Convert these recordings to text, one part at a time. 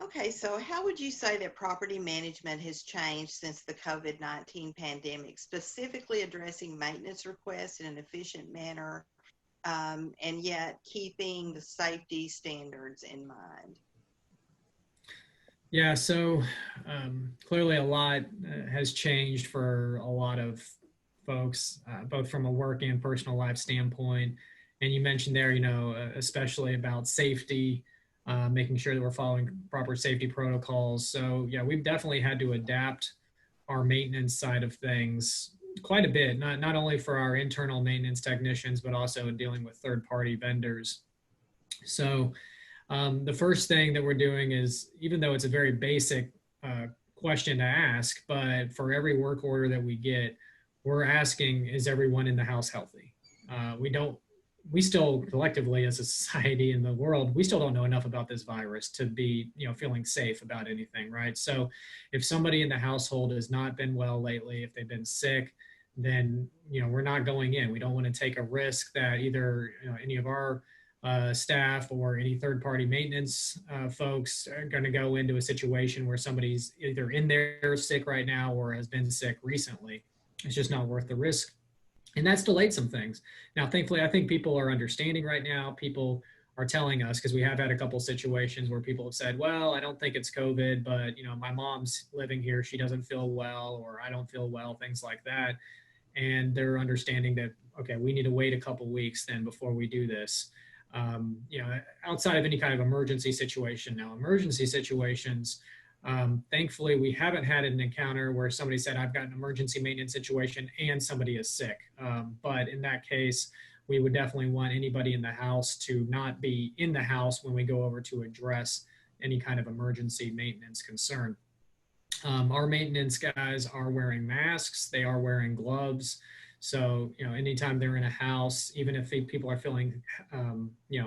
Okay, so how would you say that property management has changed since the COVID-19 pandemic, specifically addressing maintenance requests in an efficient manner, and yet keeping the safety standards in mind? Yeah, so clearly a lot has changed for a lot of folks, both from a work and personal life standpoint. And you mentioned there, especially about safety, making sure that we're following proper safety protocols. So, yeah, we've definitely had to adapt our maintenance side of things quite a bit, not only for our internal maintenance technicians, but also in dealing with third party vendors. So, the first thing that we're doing is, even though it's a very basic question to ask, but for every work order that we get, we're asking, is everyone in the house healthy? We don't, we still collectively as a society in the world, we still don't know enough about this virus to be, feeling safe about anything, right? So if somebody in the household has not been well lately, if they've been sick, then, we're not going in. We don't want to take a risk that either, any of our staff or any third party maintenance folks are going to go into a situation where somebody's either in there sick right now or has been sick recently. It's just not worth the risk. And that's delayed some things. Now, thankfully, I think people are understanding right now. People are telling us, because we have had a couple situations where people have said, well, I don't think it's COVID, but my mom's living here, she doesn't feel well, or I don't feel well, things like that. And they're understanding that, okay, we need to wait a couple weeks then before we do this. Outside of any kind of emergency situation. Now, emergency situations, thankfully, we haven't had an encounter where somebody said, I've got an emergency maintenance situation and somebody is sick. But in that case, we would definitely want anybody in the house to not be in the house when we go over to address any kind of emergency maintenance concern. Our maintenance guys are wearing masks, they are wearing gloves. So, anytime they're in a house, even if people are feeling,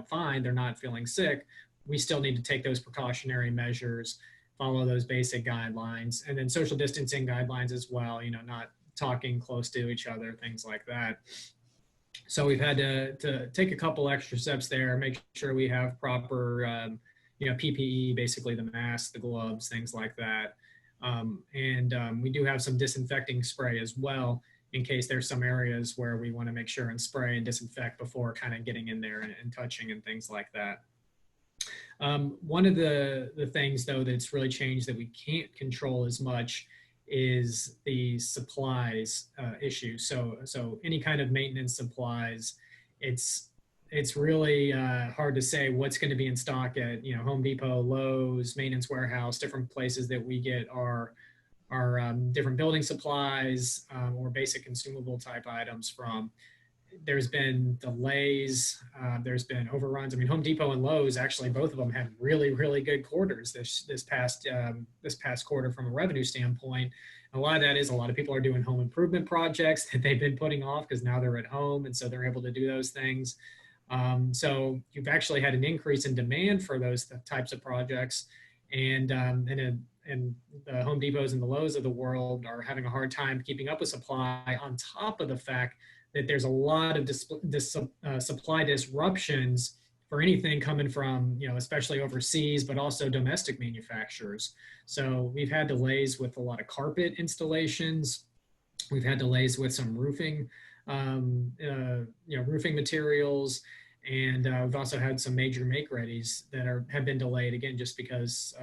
fine, they're not feeling sick, we still need to take those precautionary measures, follow those basic guidelines, and then social distancing guidelines as well, not talking close to each other, things like that. So we've had to take a couple extra steps there, make sure we have proper, PPE, basically the mask, the gloves, things like that. And we do have some disinfecting spray as well in case there's some areas where we want to make sure and spray and disinfect before kind of getting in there and touching and things like that. One of the things though that's really changed that we can't control as much is the supplies issue. So any kind of maintenance supplies, it's really hard to say what's going to be in stock at Home Depot, Lowe's, Maintenance Warehouse, different places that we get our different building supplies or basic consumable type items from. There's been delays, there's been overruns. I mean, Home Depot and Lowe's, actually both of them had really really good quarters this past quarter from a revenue standpoint. A lot of that is a lot of people are doing home improvement projects that they've been putting off because now they're at home, and so they're able to do those things. So you've actually had an increase in demand for those types of projects, and the Home Depots and the Lowe's of the world are having a hard time keeping up with supply, on top of the fact that there's a lot of supply disruptions for anything coming from, especially overseas, but also domestic manufacturers. So we've had delays with a lot of carpet installations. We've had delays with some roofing, roofing materials, and we've also had some major make readies that have been delayed again, just because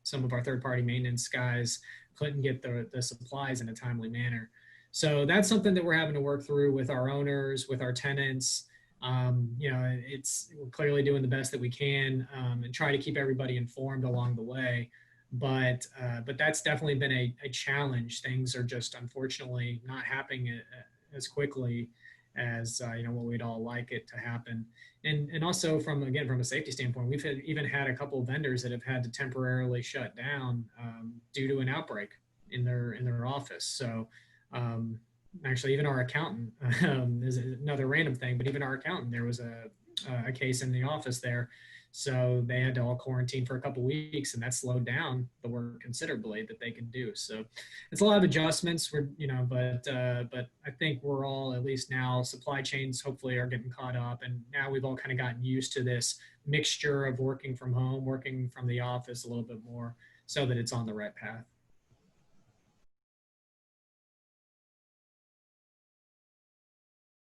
some of our third party maintenance guys couldn't get the supplies in a timely manner. So that's something that we're having to work through with our owners, with our tenants. We're clearly doing the best that we can and try to keep everybody informed along the way. But that's definitely been a challenge. Things are just unfortunately not happening as quickly as what we'd all like it to happen. And also from a safety standpoint, we've even had a couple of vendors that have had to temporarily shut down due to an outbreak in their office. So actually, even our accountant is another random thing, but even our accountant, there was a case in the office there. So they had to all quarantine for a couple weeks, and that slowed down the work considerably that they can do. So it's a lot of adjustments. But I think we're all, at least now, supply chains hopefully are getting caught up, and now we've all kind of gotten used to this mixture of working from home, working from the office a little bit more, so that it's on the right path.